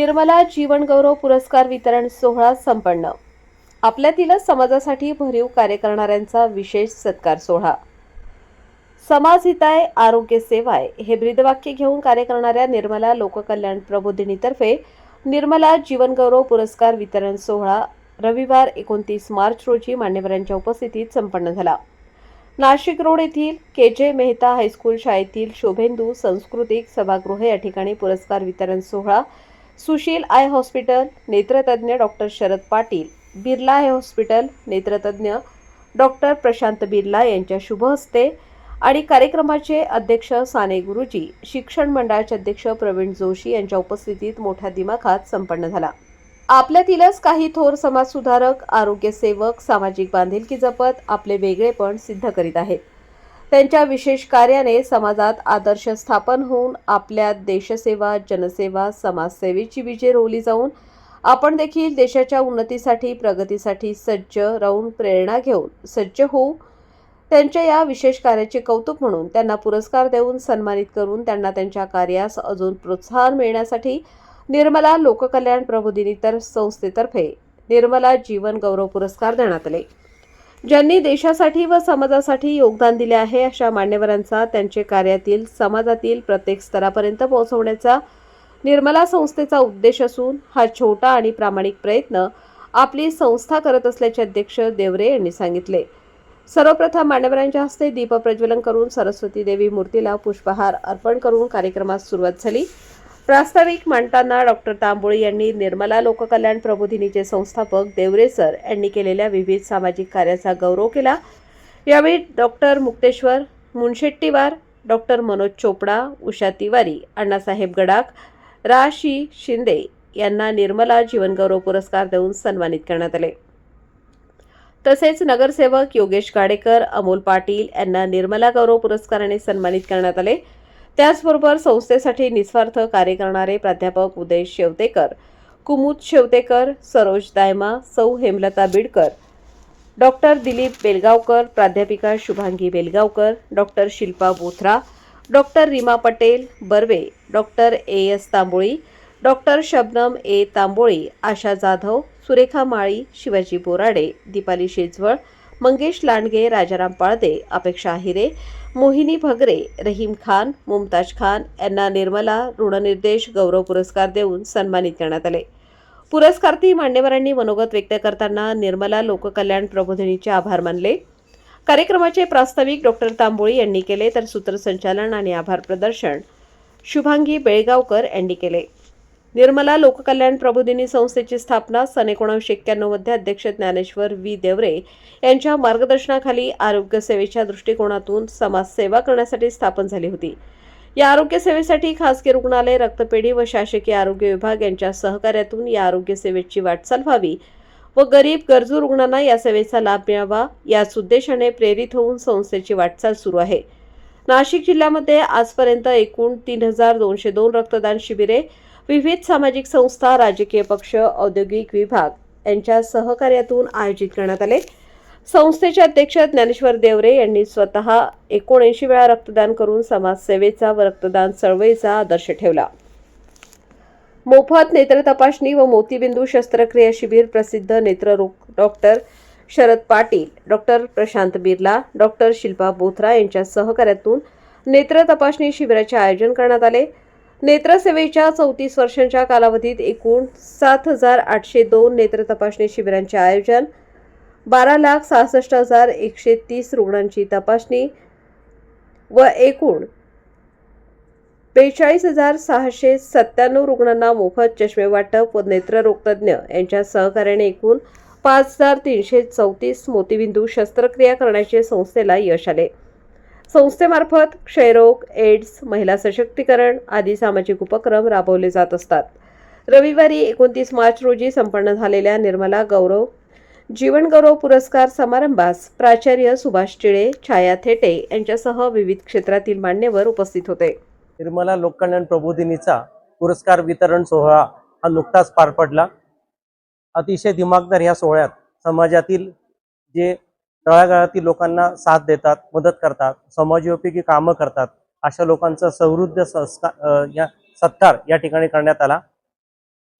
निर्मला जीवन गौरव पुरस्कार वितरण सोहळा संपन्न। आपल्यातीलच समाजासाठी भरीव कार्य करणाऱ्यांचा विशेष सत्कार सोहळा। समाज हिताय आरोग्य सेवाय हे ब्रीदवाक्य घेऊन कार्य करणाऱ्या निर्मला लोककल्याण प्रबोधिनीतर्फे निर्मला जीवन गौरव पुरस्कार वितरण सोहळा रविवार 29 मार्च रोजी मान्यवरांच्या उपस्थितीत संपन्न झाला। नाशिक रोड येथील के.जे. मेहता हायस्कूल शाळेतील शोभेंदू सांस्कृतिक सभागृह या ठिकाणी पुरस्कार वितरण सोहळा सुशील आय हॉस्पिटल नेत्रतज्ञ doctor Sharad Patil, Birla eye hospital नेत्रतज्ञ डॉक्टर प्रशांत बिर्ला यांच्या शुभ हस्ते आणि कार्यक्रमाचे अध्यक्ष साने गुरुजी, शिक्षण मंडळाचे अध्यक्ष प्रवीण जोशी यांच्या उपस्थितीत मोठ्या दिमाखात संपन्न झाला। आपल्यातीलच काही थोर समाजसुधारक, आरोग्य सेवक सामाजिक बांधिलकी जपत आपले वेगळेपण सिद्ध करीत आहेत। त्यांच्या विशेष कार्याने समाजात आदर्श स्थापन होऊन आपल्या देशसेवा, जनसेवा, समाजसेवेची बीजे रोवली जाऊन आपण देखील देशाच्या उन्नतीसाठी, प्रगतीसाठी सज्ज राहून प्रेरणा घेऊन सज्ज होऊ। त्यांच्या या विशेष कार्याचे कौतुक म्हणून त्यांना पुरस्कार देऊन सन्मानित करून त्यांना त्यांच्या कार्यास अजून प्रोत्साहन मिळण्यासाठी निर्मला लोककल्याण प्रबोधिनी संस्थेतर्फे निर्मला जीवन गौरव पुरस्कार देण्यात आले। ज्यांनी देशासाठी व समाजासाठी योगदान दिले आहे अशा मान्यवरांचा त्यांचे कार्यातील समाजातील प्रत्येक स्तरापर्यंत पोहोचवण्याचा निर्मला संस्थेचा उद्देश असून हा छोटा आणि प्रामाणिक प्रयत्न आपली संस्था करत असल्याचे अध्यक्ष देवरे यांनी सांगितले। सर्वप्रथम मान्यवरांच्या हस्ते दीप प्रज्वलन करून सरस्वती देवी मूर्तीला पुष्पहार अर्पण करून कार्यक्रमास सुरुवात झाली। प्रास्ताविक मांडताना डॉक्टर तांबोळी यांनी निर्मला लोककल्याण प्रबोधिनीचे संस्थापक देवरे सर यांनी केलेल्या विविध सामाजिक कार्याचा गौरव केला। यावेळी डॉक्टर मुक्तेश्वर मुनशेट्टीवार, डॉक्टर मनोज चोपडा, उषा तिवारी, अण्णासाहेब गडाख, रा.शी. शिंदे यांना निर्मला जीवन गौरव पुरस्कार देऊन सन्मानित करण्यात आले। तसेच नगरसेवक योगेश गाडेकर, अमोल पाटील यांना निर्मला गौरव पुरस्काराने सन्मानित करण्यात आले। त्याचबरोबर संस्थेसाठी निस्वार्थ कार्य करणारे प्राध्यापक उदय शेवतेकर, कुमुद शेवतेकर, सरोज दायमा, सौ हेमलता बिडकर, डॉक्टर दिलीप बेलगावकर, प्राध्यापिका Shubhangi Belgaonkar, doctor Shilpa Bothra, doctor Reema Patel Barve, doctor A S. Tamboli, doctor Shabnam A. Tamboli, Asha Jadhav, Surekha Mali, Shivaji Borade, Deepali Shejwal, Mangesh Landge, Rajaram Palde, Apeksha Hire, मोहिनी भगरे, रहीम खान, मुमताज खान यांना निर्मला ऋणनिर्देश गौरव पुरस्कार देऊन सन्मानित करण्यात आले। पुरस्कार्थी मान्यवरांनी मनोगत व्यक्त करताना निर्मला लोककल्याण प्रबोधिनीचे आभार मानले। कार्यक्रमाचे प्रास्ताविक डॉक्टर तांबोळी यांनी केले तर सूत्रसंचालन आणि आभार प्रदर्शन शुभांगी बेळगावकर यांनी केले। निर्मला लोककल्याण प्रबोधिनी संस्थेची स्थापना सन 1991 मध्ये अध्यक्ष ज्ञानेश्वर व्ही. देवरे यांच्या मार्गदर्शनाखाली आरोग्य सेवेच्या दृष्टिकोनातून समाजसेवा करण्यासाठी स्थापन झाली होती। या आरोग्य सेवेसाठी खासगी रुग्णालय, रक्तपेढी व शासकीय आरोग्य विभाग यांच्या सहकार्यातून या आरोग्य सेवेची वाटचाल व्हावी व गरीब गरजू रुग्णांना या सेवेचा लाभ मिळावा याच उद्देशाने प्रेरित होऊन संस्थेची वाटचाल सुरू आहे। नाशिक जिल्ह्यामध्ये आजपर्यंत एकूण 3202 रक्तदान शिबिरे विविध सामाजिक संस्था, राजकीय पक्ष, औद्योगिक विभाग यांच्या सहकार्यातून आयोजित करण्यात आले। संस्थेचे अध्यक्ष ज्ञानेश्वर देवरे यांनी स्वतः 79 वेळा रक्तदान करून समाजसेवेचा व रक्तदान चळवळीचा आदर्श ठेवला। मोफत नेत्र तपासणी व मोतीबिंदू शस्त्रक्रिया शिबिर प्रसिद्ध नेत्ररोग doctor Sharad Patil, doctor Prashant Birla, doctor Shilpa Bothra यांच्या सहकार्यातून नेत्र तपासणी शिबिराचे आयोजन करण्यात आले। नेत्रसेवेच्या 34 वर्षांच्या कालावधीत एकूण 7,802 नेत्र तपासणी शिबिरांचे आयोजन, 12,66,130 रुग्णांची तपासणी व एकूण 42,697 रुग्णांना मोफत चष्मे वाटप व नेत्ररोग तज्ज्ञ यांच्या सहकार्याने एकूण 5,334 मोतीबिंदू शस्त्रक्रिया करण्याचे संस्थेला यश आले। संस्थेमार्फत क्षयरोग, एड्स, महिला सशक्तीकरण आदी सामाजिक उपक्रम राबवले जात असतात। रविवारी 29 मार्च रोजी संपन्न झालेल्या निर्मला जीवन गौरव पुरस्कार समारंभास प्राचार्य सुभाष चिळे, छाया थेटे यांच्यासह विविध क्षेत्रातील मान्यवर उपस्थित होते। निर्मला लोककल्याण प्रबोधिनीचा पुरस्कार वितरण सोहळा हा नुकताच पार पडला। अतिशय दिमागदार या सोहळ्यात समाजातील जे तळागाळातील लोकांना साथ देतात, मदत करतात, समाजोपयोगी कामं करतात, अशा लोकांचा सत्कार या ठिकाणी करण्यात आला।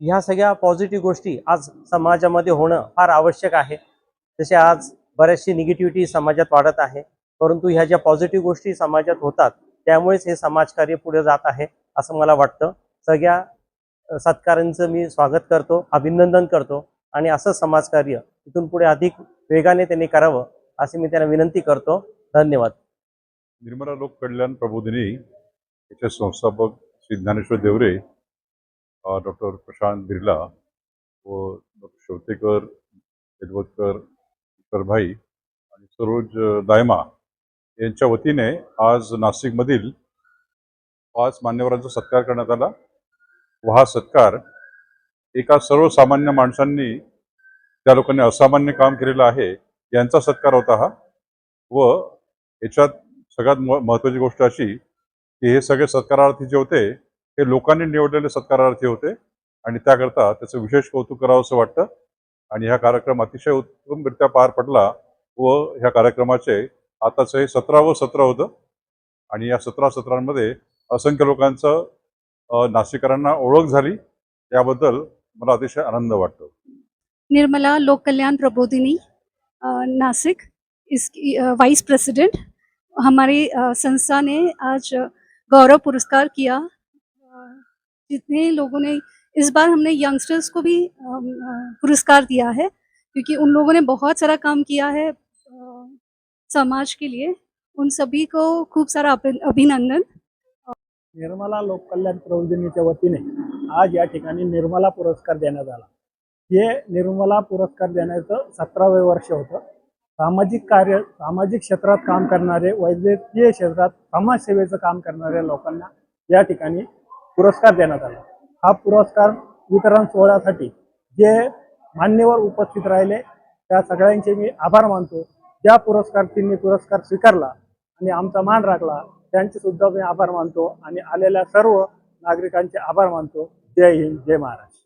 ह्या सगळ्या पॉझिटिव्ह गोष्टी आज समाजामध्ये होणं फार आवश्यक आहे. जसे आज बऱ्याचशी निगेटिव्हिटी समाजात वाढत आहे, परंतु ह्या ज्या पॉझिटिव्ह गोष्टी समाजात होतात त्यामुळेच हे समाजकार्य पुढे जात आहे असं मला वाटतं. सगळ्या सत्कारांचं मी स्वागत करतो, अभिनंदन करतो आणि असं समाजकार्य इथून पुढे अधिक वेगाने त्यांनी करावं अशी मी त्यांना विनंती करतो. धन्यवाद. निर्मला लोक कल्याण प्रबोधिनी याचे संस्थापक श्री ज्ञानेश्वर देवरे, डॉक्टर प्रशांत बिर्ला व डॉक्टर शेवतेकर, यदवतकर, भाई आणि सरोज दायमा यांच्या वतीने आज नाशिकमधील 5 मान्यवरांचा सत्कार करण्यात आला व हा सत्कार एका सर्वसामान्य माणसांनी, त्या लोकांनी असामान्य काम केलेलं आहे, यांचा सत्कार होता हा. व याच्यात सगळ्यात महत्त्वाची गोष्ट अशी की हे सगळे सत्कारार्थी जे होते हे लोकांनी निवडलेले सत्कारार्थी होते आणि त्याकरता त्याचं विशेष कौतुक करावं असं वाटतं. आणि हा कार्यक्रम अतिशय उत्तमरित्या पार पडला व ह्या कार्यक्रमाचे आताचं हे 17वं सत्र होतं आणि या 17 सत्रांमध्ये असंख्य लोकांचं नाशिककरांना ओळख झाली. याबद्दल मला अतिशय आनंद वाटतो. निर्मला लोक कल्याण प्रबोधिनी नासिक, इसकी वाइस प्रेसिडेंट। हमारी संस्था ने आज गौरव पुरस्कार किया। जितने लोगों ने, इस बार हमने यंगस्टर्स को भी पुरस्कार दिया है क्योंकि उन लोगों ने बहुत सारा काम किया है समाज के लिए। उन सभी को खूप सारा अभिनंदन। निर्मला लोक कल्याण प्रबोधिनीच्या वतीने आज या ठिकाणी निर्मला पुरस्कार देण्यात आला। हे निर्मला पुरस्कार देण्याचं 17वे वर्ष होतं। सामाजिक क्षेत्रात काम करणारे, वैद्यकीय क्षेत्रात समाजसेवेचं काम करणाऱ्या लोकांना या ठिकाणी पुरस्कार देण्यात आला। हा पुरस्कार वितरण सोहळ्यासाठी जे मान्यवर उपस्थित राहिले त्या सगळ्यांचे मी आभार मानतो। ज्या पुरस्कारार्थींनी पुरस्कार स्वीकारला आणि आमचा मान राखला त्यांचे सुद्धा मी आभार मानतो आणि आलेल्या सर्व नागरिकांचे आभार मानतो। जय हिंद, जय महाराष्ट्र।